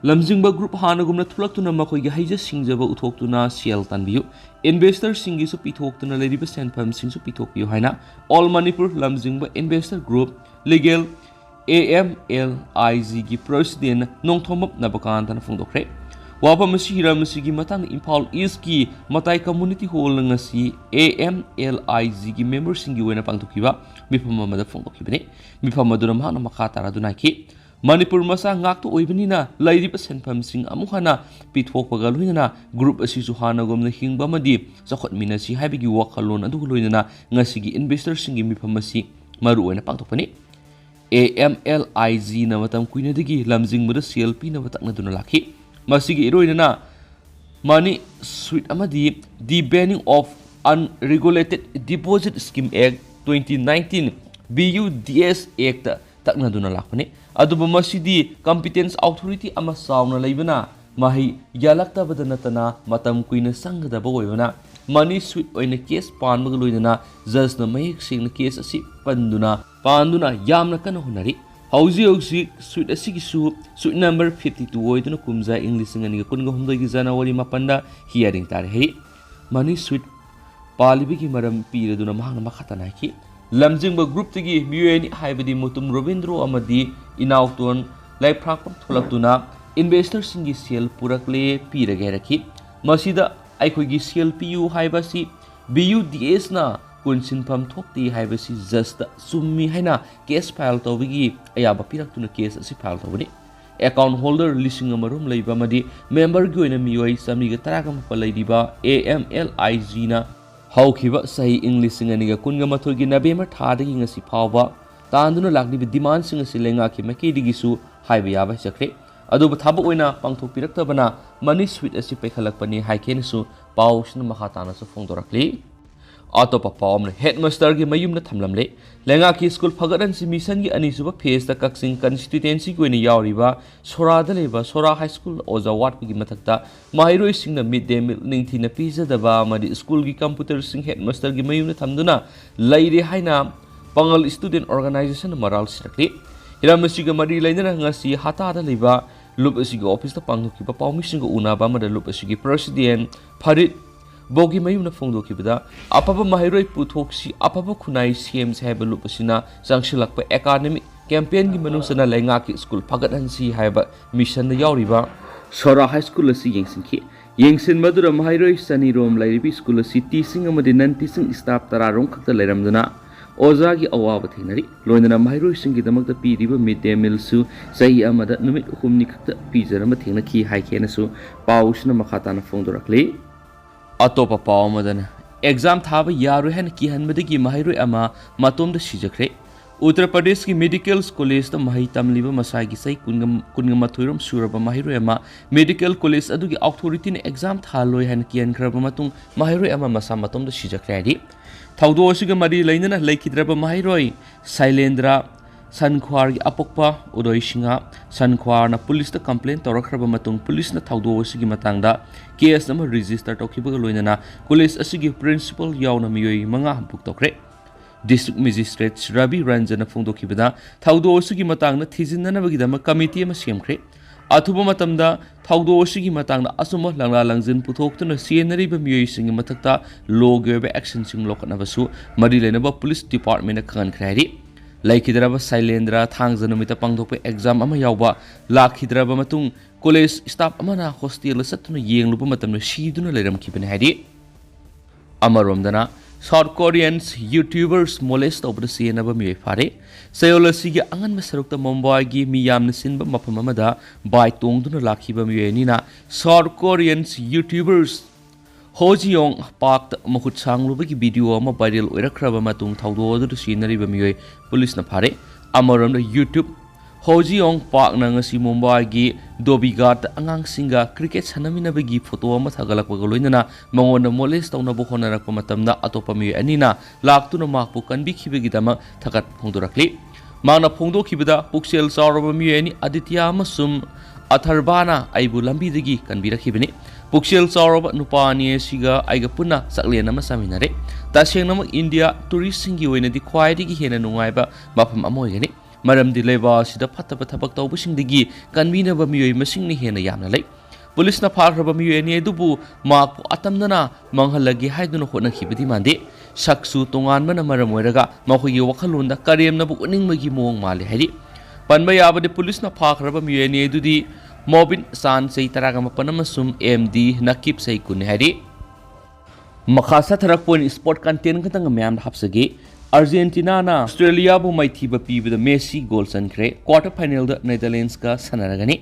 Lamjingba group hanagumna thulaktuna makhoi haija singjaba uthoktuna sial tanbiu investor singi su pithoktuna leriba senpham singsu pithokpiu haina all manipur lamjingba investor group legal AMLIG gi president nongthomap nabakantana phongdokre wapa masi hiramasi gi matang Imphal East ki matai community hall ngasi AMLIG gi member singi wena pangthokiba mifama mada phongdokibani mifama duna mahna makha taraduna ki Manipur masa ngakto oibani na lairiba senpham sing amuhana pithokpaga loinana group asi su hanagomna hingba madi sakhot minasi haibigi wakhalon adu loinana ngasigi investor singi mifam asi maru oina pangtokpani AMLIG na matam kuinadagi lamjing muda CLP na watakna duna lakhi masigi iroinana money suite amadi the banning of unregulated deposit scheme act 2019 BUDS act takna duna lakpani aduba masidi competence authority ama sauna leibana mahi yalakta badanatana matam kuina sangada boyona money sweet oina case panbaga loidana judge na mayek sing case asi panduna yamna kana hunari hauzi sweet asigi su suit number 52 oiduna kumza english ngani kunga humdai gi January mapanda hearing tar hei money sweet palibi gi maram piraduna mahang makhatana ki Lamjingba group tigi miweni haibadi mutum Robindro amadi inauton laiprakpam thulaktuna investor singi sel purakle pirage rakhi masida aikhogi sel pu haibasi BUDS na kunsinpham thokti haibasi just summi haina case file tawigi ayaba piraktuna case asi file tawani account holder listing amarum leiba amadi member gi oina mioi samiga taragam palaidiba AMLIG na Haukiba sahi English singaniga kunga mathogi November thadagi ngasi phawba tanduna lakni demand sing asi lenga ki makedi gisu haiba yaba Sijakhre adu thaba oina pangthok piraktabana money sweet asi pekhalakpani haikhenasu pawsna makhatana su phongdorakli ꯑꯇꯣꯞꯄ ꯄꯥꯎ ꯑꯃꯅ ꯍꯦꯗꯃꯥꯁꯇꯔꯒꯤ ꯃꯌꯨꯝꯗ ꯊꯝꯂꯝꯂꯦ ꯂꯩꯉꯥꯛꯀꯤ school ꯐꯒꯠꯍꯟꯁꯤ ꯃꯤꯁꯟꯒꯤ ꯑꯅꯤꯁꯨꯕ ꯐꯦꯖꯗ ꯀꯛꯆꯤꯡ ꯀꯟꯁꯇꯤꯇ꯭ꯌꯨꯑꯦꯟꯁꯤꯒꯤ ꯑꯣꯏꯅ ꯌꯥꯎꯔꯤꯕ ꯁꯣꯔꯥꯗ ꯂꯩꯕ ꯁꯣꯔꯥ ꯍꯥꯏ ꯁ꯭ꯀꯨꯜ ꯑꯣꯖꯥ ꯋꯥꯠꯄꯒꯤ ꯃꯊꯛꯇ ꯃꯍꯩꯔꯣꯏꯁꯤꯡꯅ ꯃꯤꯗ ꯗꯦ ꯃꯤꯜ ꯅꯤꯡꯊꯤꯅ ꯄꯤꯖꯗꯕ ꯑꯃꯗꯤ ꯁ꯭ꯀꯨꯜꯒꯤ ꯀꯝꯄ꯭ꯌꯨꯇꯔꯁꯤꯡ ꯍꯦꯗꯃꯥꯁꯇꯔꯒꯤ ꯃꯌꯨꯝꯗ ꯊꯝꯗꯨꯅ ꯂꯩꯔꯦ ꯍꯥꯏꯅ ꯄꯥꯡꯒꯜ ꯁ꯭ꯇꯨꯗꯦꯟ ꯑꯣꯔꯒꯅꯥꯏꯖꯦꯁꯟꯅ ꯃꯔꯥꯜ ꯁꯤꯔꯛꯂꯤ ꯍꯤꯔꯝ ꯑꯁꯤꯒ ꯃꯔꯤ ꯂꯩꯅꯅ ꯉꯁꯤ ꯍꯇꯥꯗ ꯂꯩꯕ ꯂꯨꯞ ꯑꯁꯤꯒꯤ ꯑꯣꯐꯤꯁꯇ ꯄꯥꯡꯊꯣꯛꯈꯤꯕ ꯄꯥꯎꯃꯤꯁꯤꯡꯒ ꯎꯅꯕ ꯑꯃꯗ ꯂꯨꯞ ꯑꯁꯤꯒꯤ ꯄ꯭ꯔꯁꯤꯗꯦꯟ ꯐꯔꯤꯠ ꯕꯣꯒꯤ ꯃꯌꯨꯝꯗ ꯐꯣꯡꯗꯣꯛꯈꯤꯕꯗ ꯑꯐꯕ ꯃꯍꯩꯔꯣꯏ ꯄꯨꯊꯣꯛꯁꯤ ꯑꯐꯕ ꯈꯨꯟꯅꯥꯏ ꯁꯦꯝꯁꯤ ꯍꯥꯏꯕ ꯂꯨꯞ ꯑꯁꯤꯅ ꯆꯪꯁꯤꯜꯂꯛꯄ ꯑꯦꯀꯥꯗꯦꯃꯤꯛ ꯀꯦꯝꯄꯦꯟꯒꯤ ꯃꯅꯨꯡꯗ ꯂꯩꯉꯥꯛꯀꯤ ꯁ꯭ꯀꯨꯜ ꯐꯒꯠꯍꯟꯁꯤ ꯍꯥꯏꯕ ꯃꯤꯁꯟꯗ ꯌꯥꯎꯔꯤꯕ ꯁꯣꯔꯥ ꯍꯥꯏ ꯁ꯭ꯀꯨꯜ ꯑꯁꯤ ꯌꯦꯡꯁꯤꯟꯈꯤ ꯌꯦꯡꯁꯤꯟꯕꯗꯨꯗ ꯃꯍꯩꯔꯣꯏ ꯆꯅꯤꯔꯣꯝ ꯂꯩꯔꯤꯕ ꯁ꯭ꯀꯨꯜ ꯑꯁꯤ ꯇꯤꯆꯤꯡ ꯑꯃꯗꯤ ꯅꯟ ꯇꯤꯆꯤꯡ ꯁ꯭ꯇꯥꯐ 10 ꯈꯛꯇ ꯂꯩꯔꯝꯗꯨꯅ ꯑꯣꯖꯥꯒꯤ ꯑꯋꯥꯕ ꯊꯦꯡꯅꯔꯤ ꯂꯣꯏꯅꯅ ꯃꯍꯩꯔꯣꯏꯁꯤꯡꯒꯤꯗꯃꯛꯇ ꯄꯤꯔꯤꯕ ꯃꯤꯗ ꯗꯦ ꯃꯤꯜꯁꯨ ꯆꯍꯤ ꯑꯃꯗ ꯅꯨꯃꯤꯠ 5ꯅꯤ ꯈꯛꯇ ꯄꯤꯖꯔꯝꯕ ꯊꯦꯡꯅꯈꯤ ꯍꯥꯏꯈꯤꯅꯁꯨ ꯄꯥꯎꯁꯤꯅ ꯃꯈꯥ ꯇꯥꯅ ꯐꯣꯡꯗꯣꯔꯛꯂꯤ ꯑꯇꯣꯞꯄ ꯄꯥꯎ ꯑꯃꯗꯅ ꯑꯦꯛꯖꯥꯝ ꯊꯥꯕ ꯌꯥꯔꯣꯏ ꯍꯥꯏꯅ ꯀꯤꯍꯟꯕꯗꯒꯤ ꯃꯍꯩꯔꯣꯏ ꯑꯃ ꯃꯇꯣꯝꯗ ꯁꯤꯖꯈ꯭ꯔꯦ ꯎꯠꯇꯔ ꯄ꯭ꯔꯗꯦꯁꯀꯤ ꯃꯦꯗꯤꯀꯦꯜ ꯀꯣꯂꯦꯖꯇ ꯃꯍꯩ ꯇꯝꯂꯤꯕ ꯃꯁꯥꯒꯤ ꯆꯍꯤ 22ꯔꯣꯝ ꯁꯨꯔꯕ ꯃꯍꯩꯔꯣꯏ ꯑꯃ ꯃꯦꯗꯤꯀꯦꯜ ꯀꯣꯂꯦꯖ ꯑꯗꯨꯒꯤ ꯑꯣꯊꯣꯔꯤꯇꯤꯅ ꯑꯦꯛꯖꯥꯝ ꯊꯥꯍꯜꯂꯣꯏ ꯍꯥꯏꯅ ꯀꯤꯍꯟꯈ꯭ꯔꯕ ꯃꯇꯨꯡ ꯃꯍꯩꯔꯣꯏ ꯑꯃ ꯃꯁꯥ ꯃꯇꯣꯝꯗ ꯁꯤꯖꯈ꯭ꯔꯦ ꯍꯥꯏꯔꯤ ꯊꯧꯗꯣꯛ ꯑꯁꯤꯒ ꯃꯔꯤ ꯂꯩꯅꯅ ꯂꯩꯈꯤꯗ꯭ꯔꯕ ꯃꯍꯩꯔꯣꯏ ꯁꯥꯏꯂꯦꯟꯗ꯭ꯔ ꯁꯟꯈ꯭ꯋꯥꯔꯒꯤ ꯑꯄꯣꯛꯄ ꯎꯗꯣꯏ ꯁꯤꯡꯍ ꯁꯟꯈ꯭ꯋꯥꯔꯅ ꯄꯨꯂꯤꯁꯇ ꯀꯝꯄ꯭ꯂꯦꯟ ꯇꯧꯔꯛꯈ꯭ꯔꯕ ꯃꯇꯨꯡ ꯄꯨꯂꯤꯁꯅ ꯊꯧꯗꯣꯛ ꯑꯁꯤꯒꯤ ꯃꯇꯥꯡꯗ ꯀꯦꯁ ꯑꯃ ꯔꯤꯖꯤꯁꯇꯔ ꯇꯧꯈꯤꯕꯒ ꯂꯣꯏꯅꯅ ꯀꯣꯂꯦꯖ ꯑꯁꯤꯒꯤ ꯄ꯭ꯔꯤꯟꯁꯤꯄꯜ ꯌꯥꯎꯅ ꯃꯤꯑꯣꯏ 5 ꯕꯨꯛ ꯇꯧꯈ꯭ꯔꯦ ꯗꯤꯁꯇ꯭ꯔꯤꯛ ꯃꯦꯖꯤꯁꯇ꯭ꯔꯦꯠ ꯔꯕꯤ ꯔꯟꯖꯟꯅ ꯐꯣꯡꯗꯣꯛꯈꯤꯕꯗ ꯊꯧꯗꯣꯛ ꯑꯁꯤꯒꯤ ꯃꯇꯥꯡꯗ ꯊꯤꯖꯤꯟꯅꯅꯕꯒꯤꯗꯃꯛ ꯀꯃꯤꯇꯤ ꯑꯃ ꯁꯦꯝꯈ꯭ꯔꯦ ꯑꯊꯨꯕ ꯃꯇꯝꯗ ꯊꯧꯗꯣꯛ ꯑꯁꯤꯒꯤ ꯃꯇꯥꯡꯗ ꯑꯆꯨꯝꯕ ꯂꯪꯂꯥ ꯂꯪꯖꯤꯟ ꯄꯨꯊꯣꯛꯇꯨꯅ ꯆꯦꯟꯅꯔꯤꯕ ꯃꯤꯑꯣꯏꯁꯤꯡꯒꯤ ꯃꯊꯛꯇ ꯂꯣꯒꯤ ꯑꯣꯏꯕ ꯑꯦꯛꯁꯟꯁꯤꯡ ꯂꯧꯈꯠꯅꯕꯁꯨ ꯃꯔꯤ ꯂꯩꯅꯕ ꯄꯨꯂꯤꯁ ꯗꯤꯄꯥꯔꯠꯃꯦꯟꯠꯅ ꯈꯪꯍꯟꯈ꯭ꯔꯦ ꯍꯥꯏꯔꯤ ꯂꯩꯈꯤꯗ꯭ꯔꯕ ꯁꯥꯏꯂꯦꯟꯗ꯭ꯔ ꯊꯥꯡꯖ ꯅꯨꯃꯤꯠꯇ ꯄꯥꯡꯊꯣꯛꯄ ꯑꯦꯛꯖꯥꯝ ꯑꯃ ꯌꯥꯎꯕ ꯂꯥꯛꯈꯤꯗ꯭ꯔꯕ ꯃꯇꯨꯡ ꯀꯣꯂꯦꯖ ꯁ꯭ꯇꯥꯐ ꯑꯃꯅ ꯍꯣꯁꯇꯦꯜꯗ ꯆꯠꯇꯨꯅ ꯌꯦꯡꯂꯨꯕ ꯃꯇꯝꯗ ꯁꯤꯗꯨꯅ ꯂꯩꯔꯝꯈꯤꯕꯅꯤ ꯍꯥꯏꯔꯤ ꯑꯃꯔꯣꯝꯗꯅ ꯁꯥꯎꯠ ꯀꯣꯔꯤꯌꯟꯁ ꯌꯨꯇ꯭ꯌꯨꯕꯔꯁ ꯃꯣꯂꯦꯁ ꯇꯧꯕꯗ ꯆꯦꯟꯅꯕ ꯃꯤꯑꯣꯏ ꯐꯥꯔꯦ ꯆꯌꯣꯜ ꯑꯁꯤꯒꯤ ꯑꯉꯟꯕ ꯁꯔꯨꯛꯇ ꯃꯨꯝꯕꯥꯏꯒꯤ ꯃꯤ ꯌꯥꯝꯅ ꯆꯤꯟꯕ ꯃꯐꯝ ꯑꯃꯗ ꯕꯥꯏꯛ ꯇꯣꯡꯗꯨꯅ ꯂꯥꯛꯈꯤꯕ ꯃꯤꯑꯣꯏ ꯑꯅꯤꯅ ꯁꯥꯎꯠ ꯀꯣꯔꯤꯌꯟꯁ ꯌꯨꯇ꯭ꯌꯨꯕꯔꯁ ꯍꯣꯖꯤꯌꯣꯡ ꯄꯥꯛꯇ ꯃꯈꯨꯠ ꯁꯥꯡꯂꯨꯕꯒꯤ ꯚꯤꯗꯤꯑꯣ ꯑꯃ ꯚꯥꯏꯔꯦꯜ ꯑꯣꯏꯔꯛꯈ꯭ꯔꯕ ꯃꯇꯨꯡ ꯊꯧꯗꯣꯛ ꯑꯗꯨꯗ ꯁꯤꯖꯤꯟꯅꯔꯤꯕ ꯃꯤꯑꯣꯏ ꯄꯨꯂꯤꯁꯅ ꯐꯥꯔꯦ ꯑꯃꯔꯣꯝꯗ ꯌꯨꯇ꯭ꯌꯨꯕ ꯍꯣꯖꯤꯌꯣꯡ ꯄꯥꯛꯅ ꯉꯁꯤ ꯃꯨꯝꯕꯥꯏꯒꯤ ꯗꯣꯕꯤꯘꯥꯠꯇ ꯑꯉꯥꯡꯁꯤꯡꯒ ꯀ꯭ꯔꯤꯀꯦꯠ ꯁꯥꯟꯅꯃꯤꯟꯅꯕꯒꯤ ꯐꯣꯇꯣ ꯑꯃ ꯊꯥꯒꯠꯂꯛꯄꯒ ꯂꯣꯏꯅꯅ ꯃꯉꯣꯟꯗ ꯃꯣꯂꯦꯁ ꯇꯧꯅꯕ ꯍꯣꯠꯅꯔꯛꯄ ꯃꯇꯝꯗ ꯑꯇꯣꯞꯄ ꯃꯤꯑꯣꯏ ꯑꯅꯤꯅ ꯂꯥꯛꯇꯨꯅ ꯃꯍꯥꯛꯄꯨ ꯀꯟꯕꯤꯈꯤꯕꯒꯤꯗꯃꯛ ꯊꯥꯒꯠꯄ ꯐꯣꯡꯗꯣꯔꯛꯂꯤ ꯃꯍꯥꯛꯅ ꯐꯣꯡꯗꯣꯛꯈꯤꯕꯗ ꯄꯨꯛꯆꯦꯜ ꯆꯥꯎꯔꯕ ꯃꯤꯑꯣꯏ ꯑꯅꯤ ꯑꯗꯤꯇ꯭ꯌ ꯑꯃꯁꯨꯡ ꯑꯊꯔꯕꯥꯅ ꯑꯩꯕꯨ ꯂꯝꯕꯤꯗꯒꯤ ꯀꯟꯕꯤꯔꯛꯈꯤꯕꯅꯤ ꯄꯨꯛꯆꯦꯜ ꯆꯥꯎꯔꯕ ꯅꯨꯄꯥ ꯑꯅꯤ ꯑꯁꯤꯒ ꯑꯩꯒ ꯄꯨꯟꯅ ꯆꯥꯛꯂꯦꯟ ꯑꯃ ꯆꯥꯃꯤꯟꯅꯔꯦ ꯇꯁꯦꯡꯅꯃꯛ ꯏꯟꯗꯤꯌꯥ ꯇꯨꯔꯤꯁꯁꯤꯡꯒꯤ ꯑꯣꯏꯅꯗꯤ ꯈ꯭ꯋꯥꯏꯗꯒꯤ ꯍꯦꯟꯅ ꯅꯨꯡꯉꯥꯏꯕ ꯃꯐꯝ ꯑꯃ ꯑꯣꯏꯒꯅꯤ ꯃꯔꯝꯗꯤ ꯂꯩꯕꯥꯛ ꯑꯁꯤꯗ ꯐꯠꯇꯕ ꯊꯕꯛ ꯇꯧꯕꯁꯤꯡꯗꯒꯤ ꯀꯟꯕꯤꯅꯕ ꯃꯤꯑꯣꯏ ꯃꯁꯤꯡꯅ ꯍꯦꯟꯅ ꯌꯥꯝꯅ ꯂꯩ ꯄꯨꯂꯤꯁꯅ ꯐꯥꯈ꯭ꯔꯕ ꯃꯤꯑꯣꯏ ꯑꯅꯤ ꯑꯗꯨꯕꯨ ꯃꯍꯥꯛꯄꯨ ꯑꯇꯝꯅꯅ ꯃꯥꯡꯍꯜꯂꯒꯦ ꯍꯥꯏꯗꯨꯅ ꯍꯣꯠꯅꯈꯤꯕꯗꯤ ꯃꯥꯟꯗꯦ ꯁꯛꯁꯨ ꯇꯣꯉꯥꯟꯕꯅ ꯃꯔꯝ ꯑꯣꯏꯔꯒ ꯃꯈꯣꯏꯒꯤ ꯋꯥꯈꯜꯂꯣꯟꯗ ꯀꯔꯦꯝꯅꯕ ꯎꯠꯅꯤꯡꯕꯒꯤ ꯃꯑꯣꯡ ꯃꯥꯜꯂꯤ ꯍꯥꯏꯔꯤ ꯄꯟꯕ ꯌꯥꯕꯗꯤ ꯄꯨꯂꯤꯁꯅ ꯐꯥꯈ꯭ꯔꯕ ꯃꯤꯑꯣꯏ ꯑꯅꯤ ꯑꯗꯨꯗꯤ ꯃꯣꯕꯤꯟ ꯆꯥꯟ ꯆꯍꯤ 19 ꯑꯃꯁꯨꯡ MD ꯅꯀꯤꯞ ꯆꯍꯤ 10 ꯍꯥꯏꯔꯤ ꯃꯈꯥ ꯆꯠꯊꯔꯛꯄ ꯑꯣꯏꯅ ꯁ꯭ꯄꯣꯔꯠ ꯀꯟꯇꯦꯟ ꯈꯛꯇꯪ ꯃꯌꯥꯝꯗ ꯍꯥꯞꯆꯒꯦ ꯑꯥꯔꯖꯦꯟꯇꯤꯅꯥꯅ ꯑꯁꯇ꯭ꯔꯦꯂꯤꯌꯥꯕꯨ ꯃꯥꯏꯊꯤꯕ ꯄꯤꯕꯗ ꯃꯦꯁꯤ ꯒꯣꯜ ꯆꯟꯈ꯭ꯔꯦ ꯀ꯭ꯋꯥꯔꯇꯔ ꯐꯥꯏꯅꯦꯜꯗ ꯅꯦꯗꯔꯂꯦꯟड्ꯁꯀ ꯁꯥꯟꯅꯔꯒꯅꯤ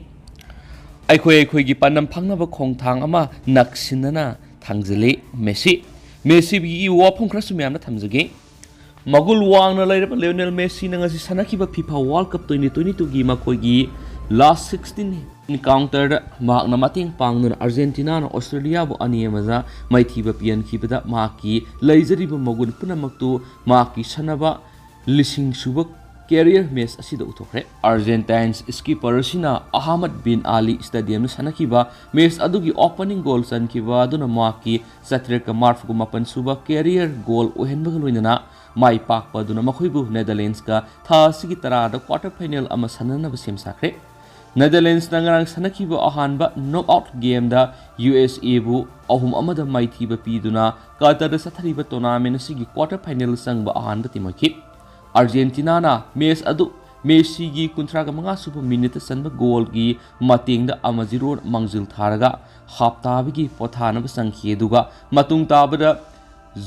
ꯑꯩꯈꯣꯏꯒꯤ ꯄꯥꯟꯗꯝ ꯐꯪꯅꯕ ꯈꯣꯡꯊꯥꯡ ꯑꯃ ꯅꯛꯁꯤꯟꯅꯅ ꯊꯥꯡꯖꯜꯂꯤ ꯃꯦꯁꯤꯒꯤ ꯋꯥꯐꯝ ꯈꯔꯁꯨ ꯃꯌꯥꯝꯅ ꯊꯝꯖꯒꯦ ꯃꯒꯨꯜ ꯋꯥꯡꯅ ꯂꯩꯔꯕ ꯂꯤꯑꯣꯅꯦꯜ ꯃꯦꯁꯤꯅ ꯉꯁꯤ ꯁꯥꯟꯅꯈꯤꯕ ꯐꯤꯐꯥ ꯋꯥꯔꯜ ꯀꯞ 2022ꯒꯤ ꯃꯈꯣꯏꯒꯤ ꯂꯥꯁ 16 ꯏꯟꯀꯥꯎꯟꯇꯔꯗ ꯃꯍꯥꯛꯅ ꯃꯇꯦꯡ ꯄꯥꯡꯗꯨꯅ ꯑꯥꯔꯖꯦꯟꯇꯤꯅꯥꯅ ꯑꯣꯁꯇ꯭ꯔꯦꯂꯤꯌꯥꯕꯨ 2-1ꯗ ꯃꯥꯏꯊꯤꯕ ꯄꯤꯍꯟꯈꯤꯕꯗ ꯃꯍꯥꯛꯀꯤ ꯂꯩꯖꯔꯤꯕ ꯃꯒꯨꯟ ꯄꯨꯝꯅꯃꯛꯇꯨ ꯃꯍꯥꯛꯀꯤ ꯁꯥꯟꯅꯕ 1000 ꯁꯨꯕ ꯀꯦꯔꯤꯌꯔ ꯃꯦꯆ ꯑꯁꯤꯗ ꯎꯠꯊꯣꯛꯈ꯭ꯔꯦ ꯑꯥꯔꯖꯦꯟꯇꯥꯏꯟꯁ ꯁ꯭ꯀꯤꯄꯔ ꯑꯁꯤꯅ ꯑꯍꯃꯗ ꯕꯤꯟ ꯑꯥꯂꯤ ꯁ꯭ꯇꯦꯗꯤꯌꯝꯗ ꯁꯥꯟꯅꯈꯤꯕ ꯃꯦꯆ ꯑꯗꯨꯒꯤ ꯑꯣꯄꯅꯤꯡ ꯒꯣꯜ ꯆꯟꯈꯤꯕ ꯑꯗꯨꯅ ꯃꯍꯥꯛꯀꯤ 767 ꯁꯨꯕ ꯀꯦꯔꯤꯌꯔ ꯒꯣꯜ ꯑꯣꯏꯍꯟꯕꯒ ꯂꯣꯏꯅꯅ ꯃꯥꯏ ꯄꯥꯛꯄ ꯑꯗꯨꯅ ꯃꯈꯣꯏꯕꯨ ꯅꯦꯗꯔꯂꯦꯟड्ꯁꯀ ꯊꯥ ꯑꯁꯤꯒꯤ 10ꯗ ꯀ꯭ꯋꯥꯔꯇꯔ ꯐꯥꯏꯅꯦꯜ ꯑꯃ ꯁꯥꯟꯅꯅꯕ ꯁꯦꯝ ꯁꯥꯈ꯭ꯔꯦ ꯅꯦꯗꯔꯂꯦꯟड्ꯁꯅ ꯉꯔꯥꯡ ꯁꯥꯟꯅꯈꯤꯕ ꯑꯍꯥꯟꯕ ꯅꯣꯛꯑꯥꯎꯠ ꯒꯦꯝꯗ USAꯕꯨ 3-1ꯗ ꯃꯥꯏꯊꯤꯕ ꯄꯤꯗꯨꯅ ꯀꯇꯔꯗ ꯆꯠꯊꯔꯤꯕ ꯇꯣꯔꯅꯥꯃꯦꯟꯠ ꯑꯁꯤꯒꯤ ꯀ꯭ꯋꯥꯔꯇꯔ ꯐꯥꯏꯅꯦꯜ ꯆꯪꯕ ꯑꯍꯥꯟꯕ ꯇꯤꯝ ꯑꯣꯏꯈꯤ ꯑꯥꯔꯖꯦꯟꯇꯤꯅꯥꯅ ꯃꯦꯆ ꯑꯗꯨ ꯃꯦꯁꯤꯒꯤ 35 ꯁꯨꯕ ꯃꯤꯅꯤꯠꯇ ꯆꯟꯕ ꯒꯣꯜꯒꯤ ꯃꯇꯦꯡꯗ 1-0 ꯃꯥꯡꯖꯤꯜ ꯊꯥꯔꯒ ꯍꯥꯞꯇꯥꯕꯒꯤ ꯄꯣꯊꯥꯅꯕ ꯆꯪꯈꯤ ꯑꯗꯨꯒ ꯃꯇꯨꯡ ꯇꯥꯕꯗ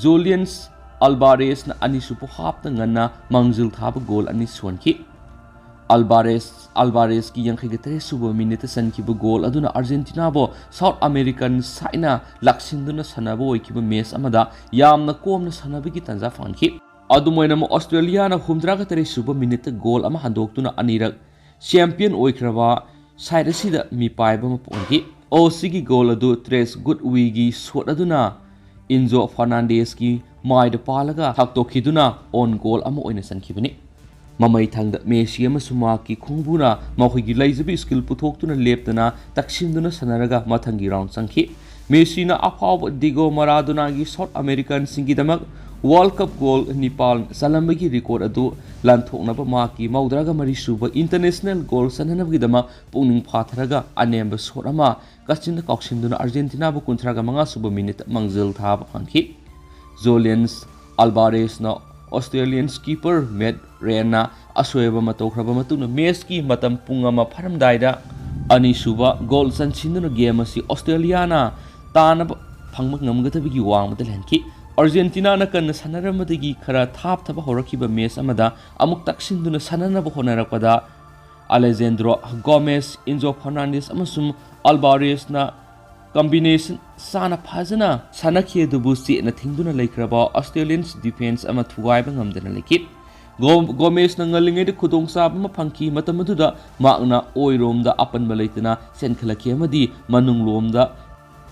ꯖꯨꯂꯤꯌꯟꯁ ꯑꯜꯕꯥꯔꯦꯁꯅ ꯑꯅꯤꯁꯨꯕ ꯍꯥꯞꯇ ꯉꯟꯅ ꯃꯥꯡꯖꯤꯜ ꯊꯥꯕ ꯒꯣꯜ 2 ꯁꯣꯟꯈꯤ ꯑꯜꯕꯥꯔꯦꯁꯀꯤ 53 ꯁꯨꯕ ꯃꯤꯅꯤꯠꯇ ꯆꯟꯈꯤꯕ ꯒꯣꯜ ꯑꯗꯨꯅ ꯑꯥꯔꯖꯦꯟꯇꯤꯅꯥꯕꯨ ꯁꯥꯎꯠ ꯑꯃꯦꯔꯤꯀꯟ ꯁꯥꯏꯠꯅ ꯂꯥꯛꯁꯤꯟꯗꯨꯅ ꯁꯥꯟꯅꯕ ꯑꯣꯏꯈꯤꯕ ꯃꯦꯆ ꯑꯃꯗ ꯌꯥꯝꯅ ꯀꯣꯝꯅ ꯁꯥꯟꯅꯕꯒꯤ ꯇꯥꯟꯖꯥ ꯐꯪꯈꯤ ꯑꯗꯨꯝ ꯑꯣꯏꯅꯃꯛ ꯑꯣꯁꯇ꯭ꯔꯦꯂꯤꯌꯥꯅ 63 ꯁꯨꯕ ꯃꯤꯅꯤꯠꯇ ꯒꯣꯜ ꯑꯃ ꯍꯟꯗꯣꯛꯇꯨꯅ ꯑꯅꯤꯔꯛ ꯆꯦꯝꯄꯤꯌꯟ ꯑꯣꯏꯈ꯭ꯔꯕ ꯁꯥꯏꯠ ꯑꯁꯤꯗ ꯃꯤꯄꯥꯏꯕ ꯑꯃ ꯑꯣꯏꯈꯤ ꯑꯣꯁꯤꯒꯤ ꯒꯣꯜ ꯑꯗꯨ ꯇ꯭ꯔꯦꯁ ꯒꯨꯗꯋꯤꯒꯤ ꯁꯣꯠ ꯑꯗꯨꯅ Enzo Fernandezki maida palaga thaktokhiduna on goal ama oina sankhibani mamai thangda Messi amasung maki khungbuna makhoi laizabi skill puthoktuna leptana taksimduna sanaraga mathangi round sangkhi Messi na apaw Diego Maradona gi South American singidamak World Cup goal Nepal salambagi record adu lanthoknaba maki maudraga marisuba international goal sanhanabgidama pungning phatharaga anemba sorama kachinda kauksimduna Argentina bu kunthraga manga suba minute mangjil thaba phangkhi Julian Alvarez na Australian skipper Matt Ryan asoeba matokhraba matuna match ki matam pungama pharamdaida ani suba goal sanchinduna game asi Australia na tanaba phangmak ngamgathabigi wangmata lanki Argentina na kan sanaramadagi khara thap thaba horakiba match amada amuk taksinduna sananaba honarakpada Alejandro Gomez Enzo Fernandez amasum Alvarez na combination sana phajana sanakhe dubu si na thingduna laikraba Australian defense ama thugaiba ngamdana lekit Gomez na ngalingai de khudong sa ma phangki matamaduda maakna oiromda apanba leitana senkhalakhe amadi manunglomda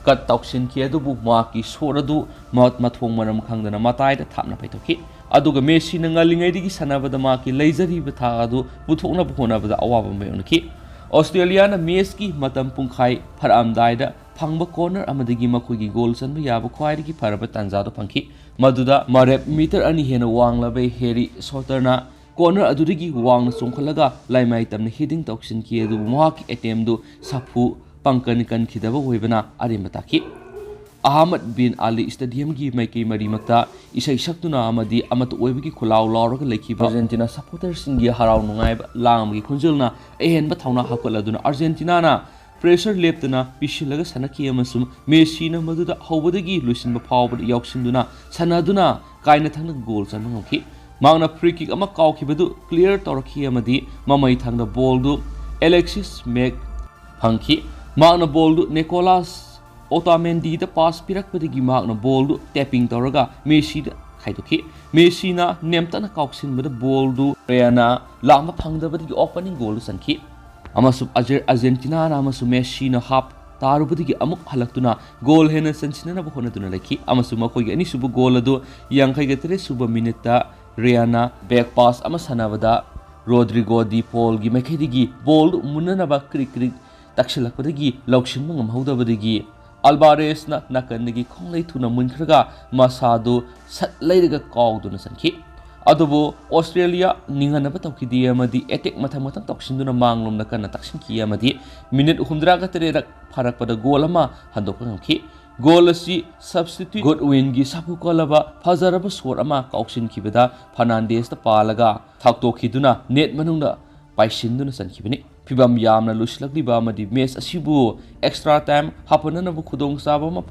kat toksin khe dubu maki soradu mathong maram khangdana matai da thapna paitokhi aduga Messi na ngalingai digi sanabada maki leizari batha adu puthokna bhona bada awaba mayonki Australia na match ki matam pungkhai pharamdaida phangba corner amadagi makhoigi goal sanba yaba khwaidagi pharaba tanjado phangki maduda marep meter ani hena wanglabe hairi sotarna corner adudagi wangna chongkhalaga laimai tamna heading toksin ki adu mohak attempt du sapu pangkan kan khidaba hoibana arimataki Ahmad bin Ali Stadium gi maikei mari makta isai saktuna amadi amatu oibagi khulaw lawraga lekhiba Argentina supporters singi haraw nungai langmgi khunjulna ehenba thawna hakoladuna Argentina na pressure leptana pishilaga sanaki amasum Messi na maduda hawbadagi luisinba phawbada yauksinduna sanaduna kaina thangna goal chanma ngokhi mangna free kick ama kawkhibadu clear tawrakhi amadi mamai thangna ball du Alexis Mac phangki mangna ball du Nicolas Otamendi da pass pirakpadagi magna ball du tapping tawraga Messi da khaidokhi Messi na nemtana kauksinbada ball du Reyana lama phangdabadagi opening goal sankhi amasum Argentina na amasum Messi na half tarubadagi amuk halaktuna goal hena sanchina na bahonaduna lekhi amasum makoigi ani subu goal adu yankhaigatare suba minute da Reyana back pass ama sanabada Rodrigo Di Paul gi makhedigi ball du munanaba krik krik takshilakpadagi lauksinba ngamhaudabadagi Alvarez na nakandagi khonglei thuna munkhraga masadu satlairaga kawduna sankhi adubu Australia ninganaba tawkidi amadi attack mathang toksinduna manglom nakana taksinki amadi minute 63 rak pharakpada goal ama handokpa ngakhi goal asi substitute Godwin gi sapu kolaba phajaraba score ama kauksin kibada Fernandez ta palaga thaktokhiduna net manungda paisinduna sankibani Pibam yamna luslakliba amadi match asibu extra time hapanana bu khudong saba ma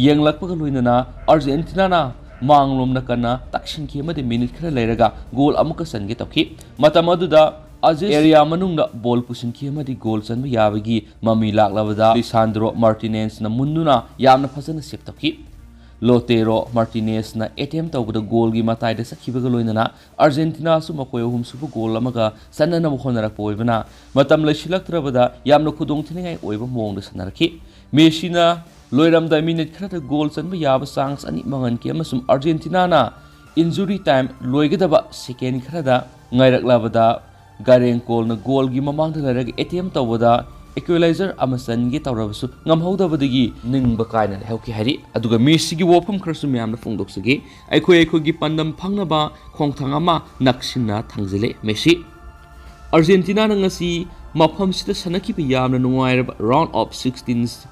yenglakpa loinana Argentina na manglom na kana taksin ki amadi minute khara leiraga goal amuka sange tokhi matamaduda Aziz area manungda ball pusin ki amadi goal sanba yabagi mami laklabada Lisandro Martinez na munduna yamna phajana save tokhi Lotero Martinez na attempt tawbada goal gi matai da sakhibaga loinana Argentina su makoi hum subu goal amaga sanana mukhonarak poibana matam laisilaktrabada yamna khudong thingai oiba mongda sanarki Messi na loiramda minute khara goal sanba yaba chance ani mangan ki amasum Argentina na injury time loigadaba second khara da ngairaklabada Gareng Cole na goal gi mamangda laraga attempt tawbada equalizer amasan gi tawrabasu ngamhaudabadagi ningba kaina hauki hari aduga Messi gi wofam kharsu myamna phongdoksagi aikhoi gi pandam phangnaba khongthang ama naksina thangjele Messi Argentina na ngasi mafam sida sanaki bi yamna nungairaba round of 16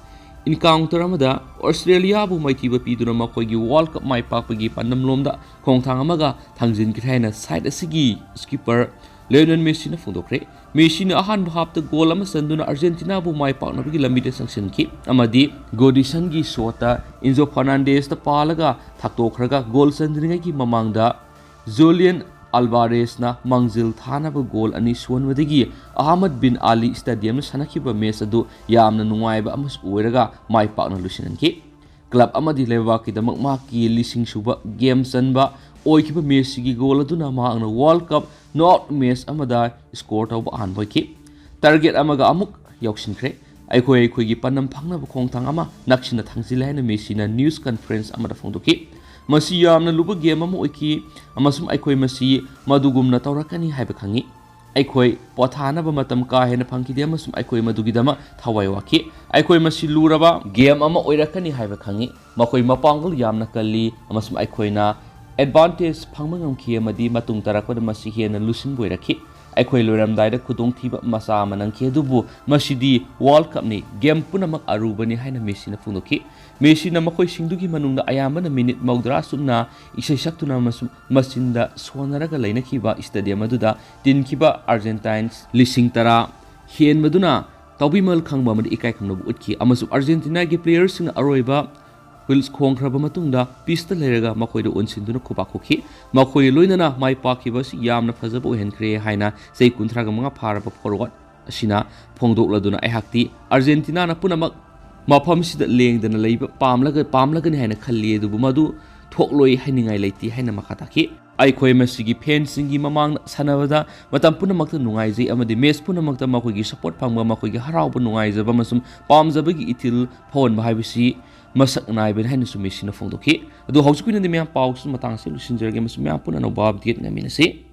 encounter amada Australia bu maithiba piduna makoi gi World Cup mai pakpagi pandam lomda khongthang amaga thangjin ki thaina side asigi skipper Lionel Messi na phongdokre Messi na ahan bahapta goal ama sanduna Argentina bu mai paknabagi lambida sanction ki amadi Godison gi shota Enzo Fernandez ta palaga thaktokhraga goal sandringa gi mamangda Julian Alvarez na mangjil thanaba goal ani suanwadagi Ahmad bin Ali Stadium sanakhiba match adu yamna nungaiba amas oiraga mai pakna lusinanki club amadi lewaki damak maki lising suba game sanba oikiba Messi gi goal aduna maangna World Cup not match amada score tawba anboiki target amaga amuk yauksinkhre ꯑꯩꯈꯣꯏꯒꯤ ꯄꯥꯟꯗꯝ ꯐꯪꯅꯕ ꯈꯣꯡꯊꯥꯡ ꯑꯃ ꯅꯛꯁꯤꯟꯅ ꯊꯥꯡꯖꯤꯜꯂꯦ ꯍꯥꯏꯅ ꯃꯦꯁꯤꯅ news conference ꯑꯃꯗ ꯐꯣꯡꯗꯣꯛꯈꯤ꯫ ꯃꯁꯤ ꯌꯥꯝꯅ ꯂꯨꯕ ꯒꯦꯝ ꯑꯃ ꯑꯣꯏꯈꯤ ꯑꯃꯁꯨꯡ ꯑꯩꯈꯣꯏ ꯃꯁꯤ ꯃꯗꯨꯒꯨꯝꯅ ꯇꯧꯔꯛꯀꯅꯤ ꯍꯥꯏꯕ ꯈꯪꯉꯤ꯫ ꯑꯩꯈꯣꯏ ꯄꯣꯊꯥꯅꯕ ꯃꯇꯝ ꯀꯥ ꯍꯦꯟꯅ ꯐꯪꯈꯤꯗꯦ ꯑꯃꯁꯨꯡ ꯑꯩꯈꯣꯏ ꯃꯗꯨꯒꯤꯗꯃꯛ ꯊꯋꯥꯏ ꯋꯥꯈꯤ꯫ ꯑꯩꯈꯣꯏ ꯃꯁꯤ ꯂꯨꯔꯕ ꯒꯦꯝ ꯑꯃ ꯑꯣꯏꯔꯛꯀꯅꯤ ꯍꯥꯏꯕ ꯈꯪꯉꯤ꯫ ꯃꯈꯣꯏ ꯃꯄꯥꯡꯒꯜ ꯌꯥꯝꯅ ꯀꯜꯂꯤ ꯑꯃꯁꯨꯡ ꯑꯩꯈꯣꯏꯅ ꯑꯦꯗꯚꯥꯟꯇꯦꯖ ꯐꯪꯕ ꯉꯝꯈꯤ ꯑꯃꯗꯤ ꯃꯇꯨꯡ ꯇꯥꯔꯛꯄꯗ ꯃꯁꯤ ꯍꯦꯟꯅ ꯂꯨꯁꯤꯟꯕ ꯑꯣꯏꯔꯛꯈꯤ꯫ ꯑꯩꯈꯣꯏ ꯂꯣꯏꯔꯝꯗꯥꯏꯗ ꯈꯨꯗꯣꯡꯊꯤꯕ ꯃꯆꯥ ꯑꯃ ꯅꯪꯈꯤ ꯑꯗꯨꯕꯨ ꯃꯁꯤꯗꯤ ꯋꯥꯔꯜꯗ ꯀꯞꯅꯤ, ꯒꯦꯝ ꯄꯨꯝꯅꯃꯛ ꯑꯔꯨꯕꯅꯤ ꯍꯥꯏꯅ ꯃꯦꯁꯤꯅ ꯐꯣꯡꯗꯣꯛꯈꯤ꯫ ꯃꯦꯁꯤꯅ ꯃꯈꯣꯏꯁꯤꯡꯗꯨꯒꯤ ꯃꯅꯨꯡꯗ ꯑꯌꯥꯝꯕꯅ ꯃꯤꯅꯤꯠ 60 ꯆꯨꯞꯅ ꯏꯁꯩ ꯁꯛꯇꯨꯅ ꯑꯃꯁꯨꯡ ꯃꯆꯤꯟꯗ ꯁꯣꯟꯅꯔꯒ ꯂꯩꯅꯈꯤꯕ ꯏꯁꯇꯦꯗꯤꯌꯝ ꯑꯗꯨꯗ ꯇꯤꯟꯈꯤꯕ ꯑꯥꯔꯖꯦꯟꯇꯥꯏꯟꯁ 10,000 ꯍꯦꯟꯕꯗꯨꯅ ꯇꯧꯕꯤꯃꯜ ꯈꯪꯕ ꯑꯃꯗꯤ ꯏꯀꯥꯏ ꯈꯨꯝꯅꯕ ꯎꯠꯈꯤ ꯑꯃꯁꯨꯡ ꯑꯥꯔꯖꯦꯟꯇꯤꯅꯥꯒꯤ ꯄ꯭ꯂꯦꯌꯔꯁꯤꯡꯅ ꯑꯔꯣꯏꯕ ꯍꯨꯏꯜꯁ ꯈꯣꯡꯈ꯭ꯔꯕ ꯃꯇꯨꯡꯗ ꯄꯤꯁꯇ ꯂꯩꯔꯒ ꯃꯈꯣꯏꯗ ꯑꯣꯟꯁꯤꯟꯗꯨꯅ ꯈꯨꯄꯥꯛ ꯈꯣꯛꯈꯤ꯫ ꯃꯈꯣꯏ ꯂꯣꯏꯅꯅ ꯃꯥꯏ ꯄꯥꯛꯈꯤꯕ ꯑꯁꯤ ꯌꯥꯝꯅ ꯐꯖꯕ ꯑꯣꯏꯍꯟꯈ꯭ꯔꯦ ꯍꯥꯏꯅ ꯆꯍꯤ 35 ꯐꯥꯔꯕ ꯐꯣꯔꯋꯥꯔꯗ ꯑꯁꯤꯅ ꯐꯣꯡꯗꯣꯛꯂꯗꯨꯅ ꯑꯩꯍꯥꯛꯇꯤ ꯑꯥꯔꯖꯦꯟꯇꯤꯅꯥꯅ ꯄꯨꯝꯅꯃꯛ ꯃꯐꯝꯁꯤꯗ ꯂꯦꯡꯗꯅ ꯂꯩꯕ ꯄꯥꯝꯂꯒꯅꯤ ꯍꯥꯏꯅ ꯈꯜꯂꯤ ꯑꯗꯨꯕꯨ ꯃꯗꯨ ꯊꯣꯛꯂꯣꯏ ꯍꯥꯏꯅꯤꯡꯉꯥꯏ ꯂꯩꯇꯦ ꯍꯥꯏꯅ ꯃꯈꯥ ꯇꯥꯈꯤ꯫ ꯑꯩꯈꯣꯏ ꯃꯁꯤꯒꯤ ꯐꯦꯟꯁꯤꯡꯒꯤ ꯃꯃꯥꯡꯗ ꯁꯥꯟꯅꯕꯗ ꯃꯇꯝ ꯄꯨꯝꯅꯃꯛꯇ ꯅꯨꯡꯉꯥꯏꯖꯩ ꯑꯃꯗꯤ ꯃꯦꯆ ꯄꯨꯝꯅꯃꯛꯇ ꯃꯈꯣꯏꯒꯤ ꯁꯄꯣꯔꯠ ꯐꯪꯕ, ꯃꯈꯣꯏꯒꯤ ꯍꯔꯥꯎꯕ, ꯅꯨꯡꯉꯥꯏꯖꯕ ꯑꯃꯁꯨꯡ ꯄꯥꯝꯖꯕꯒꯤ ꯏꯊꯤꯜ ꯐꯥꯎꯍꯟꯕ ꯍꯥꯏꯕꯁꯤ ꯃꯁꯛ ꯅꯥꯏꯕꯅꯤ ꯍꯥꯏꯅꯁꯨ ꯃꯦꯁꯤꯅ ꯐꯣꯡꯗꯣꯛꯈꯤ꯫ ꯑꯗꯨ ꯍꯧꯖꯤꯛꯀꯤ ꯑꯣꯏꯅꯗꯤ ꯃꯌꯥꯝ ꯄꯥꯎꯁꯤ ꯃꯇꯥꯡ ꯑꯁꯤ ꯂꯣꯏꯁꯤꯟꯖꯔꯒꯦ ꯑꯃꯁꯨꯡ ꯃꯌꯥꯝ ꯄꯨꯟꯅ ꯑꯅꯧꯕ ꯑꯞꯗꯦꯠ ꯉꯝꯃꯤꯟꯅꯁꯤ꯫